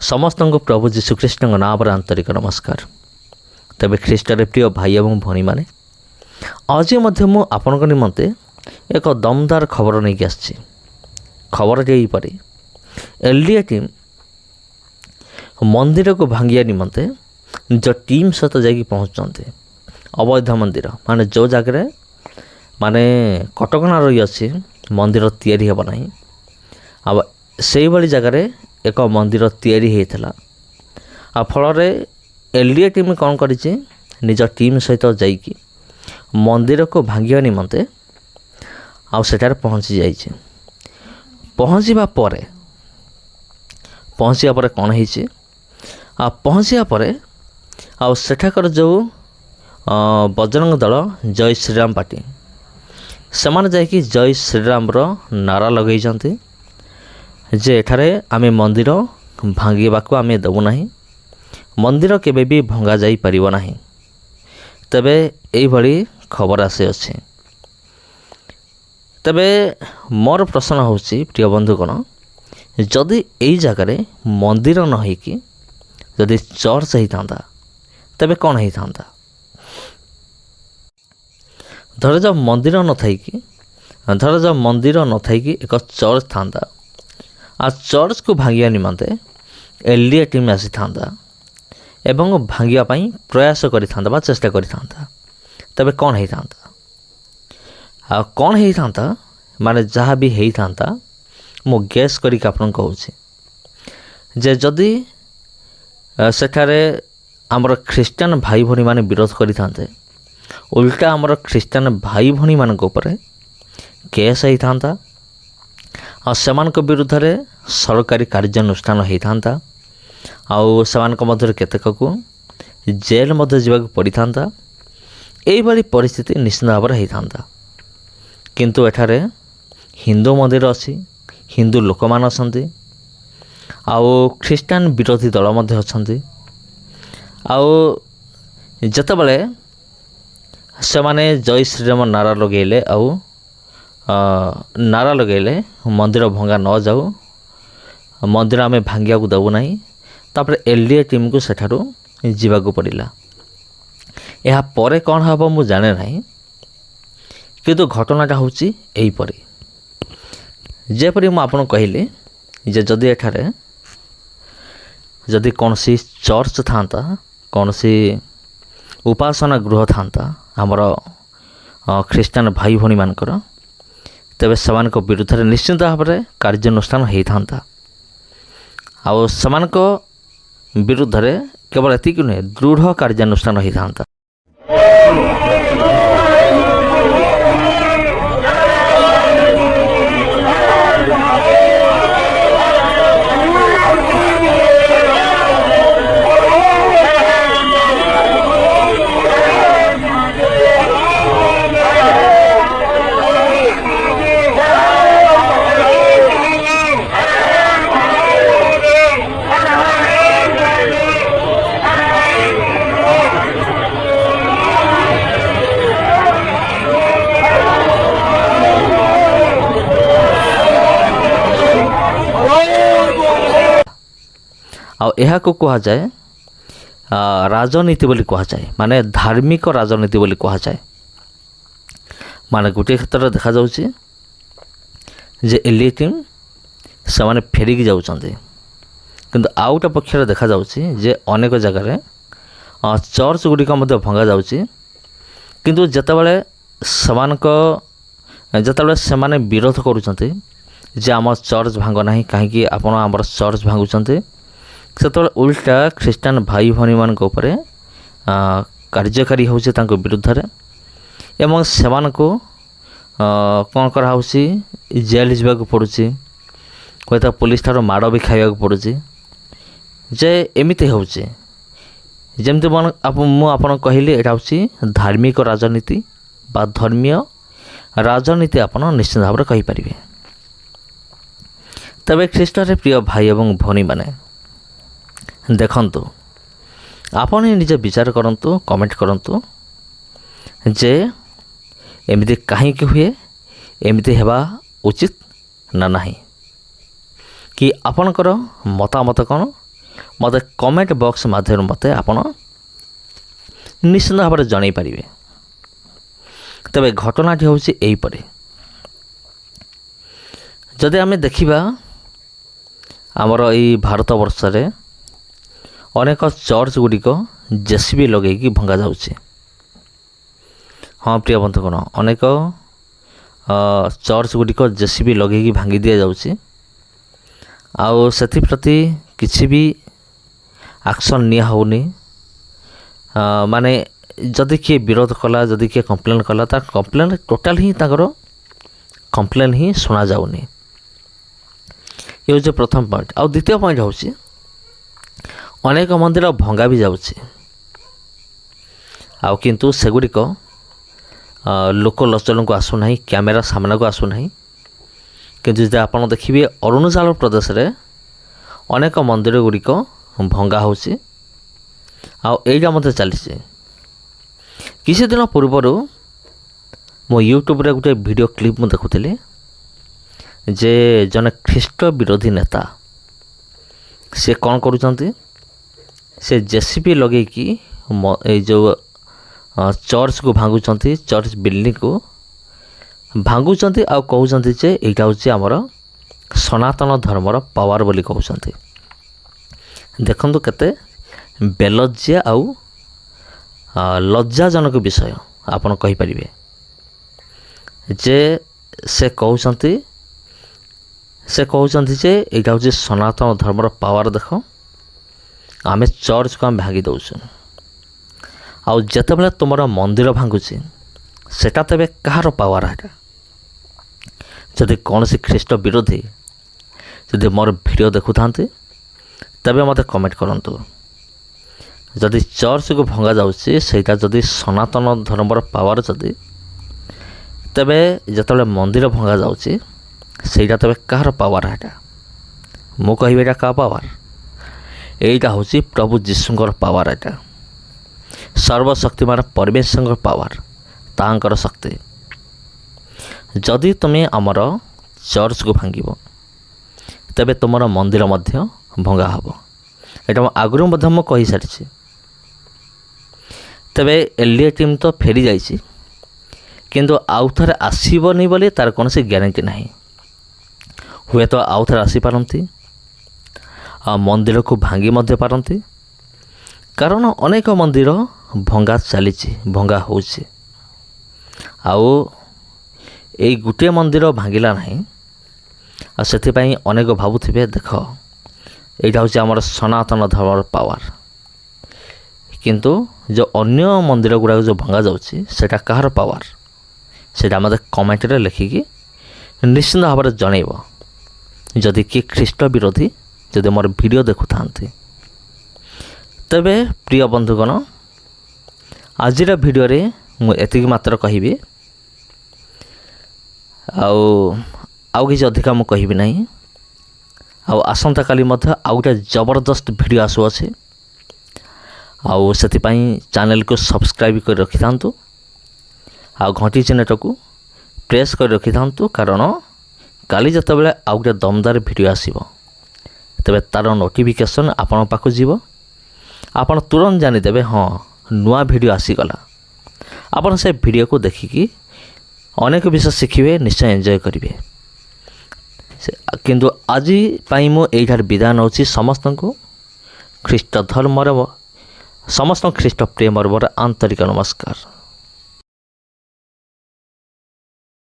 समस्त को प्रभु जीशुख्रीष्ण नाम आंतरिक नमस्कार। तेरे ख्रीष्टर प्रिय भाई और भौणी मैंने आज आपण निमंते एक दमदार खबर नहीं कि आसी। खबर यहीपर एलडीए टीम मंदिर को भांगिया निमंते जो टीम सहित जा पहुँचते अवैध मंदिर माने जो जगह माने कटकणा रही अच्छी मंदिर तैयारी हेब नहीं आ से भाई जगार एक मंदिर तैयारी होता आ फल एलडीए टीम कौन कर निज टीम सहित जाइकी मंदिर को भांगिया निमंते आठ पहुँची जाइए। पहुँचवा कौन है पहुँचा सेठाकर जो बजरंग दल जय श्रीराम पार्टी से जाकि जय श्रीराम नारा लगे जे एठारे आमे मंदिर भांगिबाकू आमे देबु नाही, मंदिर केबे भी भंगा जाई परिबो नाही। तबे एई भली खबर आसे अछि। तबे मोर प्रश्न होछि प्रिय बंधुगण, जदि एई जगारे मंदिर न होइकी जदि चर्च होइतांदा तबे कौन होइतांदा? धर जब मंदिर न थाइकी एक चर्च थांदा आ चर्च को भांगिया निमंते एलडीए टीम आसी थांदा एवं भांगिया पाई प्रयास करि थांदा बा चेष्टा करि थांदा तबे कौन हेई थांदा? आ कौन हेई थांदा माने जहाँ भी हेई थांदा मो गैस करि आपन कहूछि जे जदि सेठारे हमर ख्रिस्टियन भाई भनी माने विरोध करि थांते उल्टा हमर ख्रिस्टियन भाई भनी मान ऊपर केस हेई थांदा और सेमानक विरुद्ध में सरकारी कार्यानुष्ठान होता आउ सेमानक मध्य केतेक को जेल मध्य जावाक पड़ी था। यही परिस्थिति निश्चित भाव में होता किंतु एठारे हिंदू मंदिर अच्छी, हिंदू लोक मान अच्छा आउ ख्रिस्टान विरोधी दल मध्य अच्छा आउ जतबले से माने जय श्रीराम नारा लगेले आउ नारा लगेले मंदिर भंगा न जाऊ, मंदिर आमे भांगिया को देबु नहीं। तापर एलडीए टीम को सेठारु जीवाकू पड़िला। यह परे कौन हबो मु जाने नहीं किंतु घटनाटा होची एही परी जेपरी मु आपन कहली जे जदि एठारे जदि कौनसी चर्च थांता, कौनसी उपासना गृह थांता हमर ख्रिस्टान भाई भणी मानकर तेबे सेमानक विरुद्ध में निश्चित भाव में कार्यानुष्ठान होता आउ सेमानक विरुद्ध में केवल एतिक नुहे दृढ़ कार्यानुष्ठान होता। यह को कहा जाए राजनीति बोली कहा जाए, माने धार्मिक राजनीति बोली कहा जाए। माने गोटे क्षेत्र देखा जाउछि जे एलडीए टीम से माने फेरिक जाउछन्ते किंतु आउटा पक्ष देखा जाउछि जे अनेक जगह चर्च गुड़िक मध्य भंगा जाउछि किंतु जतबेले सेमाने विरोध करूछन्ते जे आम चर्च भांग नाही काहेकि आपण आमर चर्च भांगुछन्ते से उल्टा ख्रिस्टान भाई भनी मान ऊपर कार्यकारी होचे तांको विरुद्ध रे एवं सेमान को कौन करा जेल जावाक पड़ुछि कोई पुलिस ठार माड़ भी खाइबा पड़ुछि जे एमिते होचे जेमती मु आपन कहली एटा होची धार्मिक राजनीति बा धर्मीय राजनीति आपन निश्चित भाव में कहि परिबे। तबे ख्रिस्टरे प्रिय भाई एवं भनी माने देखंतु आपन निज विचार करंतु, कमेंट करंतु जे एमिति कहीं हुए, एमिति हेबा उचित ना नहीं कि आपणकर मतामत कौन ମୋତେ କମେଣ୍ଟ ବକ୍ସ ମାଧ୍ୟମରେ ମୋତେ ଆପଣ ନିଶ୍ଚିନ୍ତ ଭାବରେ ଜଣାଇ ପାରିବେ। ତେବେ ଘଟଣାଟି ହେଉଛି ଏହିପରି। ଯଦି ଆମେ ଦେଖିବା ଆମର ଏଇ ଭାରତବର୍ଷରେ ଅନେକ ଚର୍ଚ୍ଚ ଗୁଡ଼ିକ ଜେସିବି ଲଗେଇକି ଭଙ୍ଗାଯାଉଛି। ହଁ ପ୍ରିୟ ବନ୍ଧୁଗଣ, ଅନେକ ଚର୍ଚ୍ଚ ଗୁଡ଼ିକ ଜେସିବି ଲଗେଇକି ଭାଙ୍ଗି ଦିଆଯାଉଛି। ଆଉ ସେଥିପ୍ରତି କିଛି ବି ଆକ୍ସନ୍ ନିଆ ହେଉନି। ମାନେ ଯଦି କିଏ ବିରୋଧ କଲା, ଯଦି କିଏ କମ୍ପ୍ଲେନ୍ କଲା, ତା କମ୍ପ୍ଲେନ୍ ଟୋଟାଲ୍ ହିଁ ତାଙ୍କର କମ୍ପ୍ଲେନ୍ ହିଁ ଶୁଣାଯାଉନି। ଏ ହେଉଛି ପ୍ରଥମ ପଏଣ୍ଟ। ଆଉ ଦ୍ୱିତୀୟ ପଏଣ୍ଟ ହେଉଛି ଅନେକ ମନ୍ଦିର ଭଙ୍ଗା ବି ଯାଉଛି। ଆଉ କିନ୍ତୁ ସେଗୁଡ଼ିକ ଲୋକ ଲୋଚନକୁ ଆସୁନାହିଁ, କ୍ୟାମେରା ସାମ୍ନାକୁ ଆସୁନାହିଁ। କିନ୍ତୁ ଯଦି ଆପଣ ଦେଖିବେ ଅରୁଣାଚଳ ପ୍ରଦେଶରେ ଅନେକ ମନ୍ଦିର ଗୁଡ଼ିକ ଭଙ୍ଗା ହେଉଛି। ଆଉ ଏଇଟା ମଧ୍ୟ ଚାଲିଛି। କିଛି ଦିନ ପୂର୍ବରୁ ମୁଁ ୟୁଟ୍ୟୁବରେ ଗୋଟେ ଭିଡ଼ିଓ କ୍ଲିପ୍ ମୁଁ ଦେଖୁଥିଲି ଯେ ଜଣେ ଖ୍ରୀଷ୍ଟ ବିରୋଧୀ ନେତା ସେ କ'ଣ କରୁଛନ୍ତି, ସେ ଜେସିବି ଲଗେଇକି ଏଇ ଯେଉଁ ଚର୍ଚ୍ଚକୁ ଭାଙ୍ଗୁଛନ୍ତି, ଚର୍ଚ୍ଚ ବିଲ୍ଡିଂକୁ ଭାଙ୍ଗୁଛନ୍ତି ଆଉ କହୁଛନ୍ତି ଯେ ଏଇଟା ହେଉଛି ଆମର ସନାତନ ଧର୍ମର ପାୱାର ବୋଲି କହୁଛନ୍ତି। ଦେଖନ୍ତୁ କେତେ ବେଲଜ୍ଜା ଆଉ ଲଜ୍ଜାଜନକ ବିଷୟ ଆପଣ କହିପାରିବେ ଯେ ସେ କହୁଛନ୍ତି ଯେ ଏଇଟା ହେଉଛି ସନାତନ ଧର୍ମର ପାୱାର। ଦେଖ, ଆମେ ଚର୍ଚ୍ଚକୁ ଆମେ ଭାଙ୍ଗି ଦେଉଛୁ। ଆଉ ଯେତେବେଳେ ତୁମର ମନ୍ଦିର ଭାଙ୍ଗୁଛି ସେଟା ତେବେ କାହାର ପାୱାର? ଏଇଟା ଯଦି କୌଣସି ଖ୍ରୀଷ୍ଟ ବିରୋଧୀ ଯଦି ମୋର ଭିଡ଼ିଓ ଦେଖୁଥାନ୍ତି ତେବେ ମୋତେ କମେଣ୍ଟ କରନ୍ତୁ। ଯଦି ଚର୍ଚ୍ଚକୁ ଭଙ୍ଗା ଯାଉଛି ସେଇଟା ଯଦି ସନାତନ ଧର୍ମର ପାୱାର, ଯଦି ତେବେ ଯେତେବେଳେ ମନ୍ଦିର ଭଙ୍ଗା ଯାଉଛି ସେଇଟା ତେବେ କାହାର ପାୱାର? ଏଇଟା ମୁଁ କହିବି ଏଇଟା କାହା ପାୱାର? ଏଇଟା ହେଉଛି ପ୍ରଭୁ ଯୀଶୁଙ୍କର ପାୱାର। ଏଇଟା ସର୍ବଶକ୍ତିମାନ ପରମେଶ୍ୱରଙ୍କର ପାୱାର, ତାଙ୍କର ଶକ୍ତି। ଯଦି ତୁମେ ଆମର ଚର୍ଚ୍ଚକୁ ଭାଙ୍ଗିବ ତେବେ ତୁମର ମନ୍ଦିର ମଧ୍ୟ ଭଙ୍ଗା ହେବ। ଏଇଟା ମୁଁ ଆଗରୁ ମଧ୍ୟ ମୁଁ କହିସାରିଛି। ତେବେ ଏଲ୍ଡିଏ ଟିମ୍ ତ ଫେରି ଯାଇଛି, କିନ୍ତୁ ଆଉ ଥରେ ଆସିବନି ବୋଲି ତା'ର କୌଣସି ଗ୍ୟାରେଣ୍ଟି ନାହିଁ। ହୁଏତ ଆଉ ଥରେ ଆସିପାରନ୍ତି, ଆଉ ମନ୍ଦିରକୁ ଭାଙ୍ଗି ମଧ୍ୟ ପାରନ୍ତି, କାରଣ ଅନେକ ମନ୍ଦିର ଭଙ୍ଗା ଚାଲିଛି, ଭଙ୍ଗା ହେଉଛି। ଆଉ ଏଇ ଗୋଟିଏ ମନ୍ଦିର ଭାଙ୍ଗିଲା ନାହିଁ। ଆଉ ସେଥିପାଇଁ ଅନେକ ଭାବୁଥିବେ, ଦେଖ ଏଇଟା ହେଉଛି ଆମର ସନାତନ ଧର୍ମର ପାୱାର। କିନ୍ତୁ ଯେଉଁ ଅନ୍ୟ ମନ୍ଦିର ଗୁଡ଼ାକ ଯେଉଁ ଭଙ୍ଗାଯାଉଛି ସେଇଟା କାହାର ପାୱାର? ସେଇଟା ମୋତେ କମେଣ୍ଟରେ ଲେଖିକି ନିଶ୍ଚିନ୍ତ ଭାବରେ ଜଣାଇବ। ଯଦି କିଏ ଖ୍ରୀଷ୍ଟ ବିରୋଧୀ ଯଦି ମୋର ଭିଡ଼ିଓ ଦେଖୁଥାନ୍ତି। ତେବେ ପ୍ରିୟ ବନ୍ଧୁଗଣ, ଆଜିର ଭିଡ଼ିଓରେ ମୁଁ ଏତିକି ମାତ୍ର କହିବି। ଆଉ କିଛି ଅଧିକା ମୁଁ କହିବି ନାହିଁ। ଆଉ ଆସନ୍ତାକାଲି ମଧ୍ୟ ଆଉ ଗୋଟେ ଜବରଦସ୍ତ ଭିଡ଼ିଓ ଆସୁଅଛି। ଆଉ ସେଥିପାଇଁ ଚ୍ୟାନେଲକୁ ସବସ୍କ୍ରାଇବ୍ କରି ରଖିଥାନ୍ତୁ, ଆଉ ଘଣ୍ଟି ଚିହ୍ନଟାକୁ ପ୍ରେସ୍ କରି ରଖିଥାନ୍ତୁ। କାରଣ କାଲି ଯେତେବେଳେ ଆଉ ଗୋଟେ ଦମଦାର ଭିଡ଼ିଓ ଆସିବ ତେବେ ତା'ର ନୋଟିଫିକେସନ୍ ଆପଣଙ୍କ ପାଖକୁ ଯିବ। ଆପଣ ତୁରନ୍ତ ଜାଣିଦେବେ, ହଁ ନୂଆ ଭିଡ଼ିଓ ଆସିଗଲା। ଆପଣ ସେ ଭିଡ଼ିଓକୁ ଦେଖିକି ଅନେକ ବିଷୟ ଶିଖିବେ, ନିଶ୍ଚୟ ଏନ୍ଜୟ କରିବେ। କିନ୍ତୁ ଆଜି ପାଇଁ ମୁଁ ଏଇଠାରେ ବିଦାୟ ନେଉଛି। ସମସ୍ତଙ୍କୁ ଖ୍ରୀଷ୍ଟ ଧର୍ମର, ସମସ୍ତଙ୍କୁ ଖ୍ରୀଷ୍ଟ ପ୍ରେମର ମୋର ଆନ୍ତରିକ ନମସ୍କାର।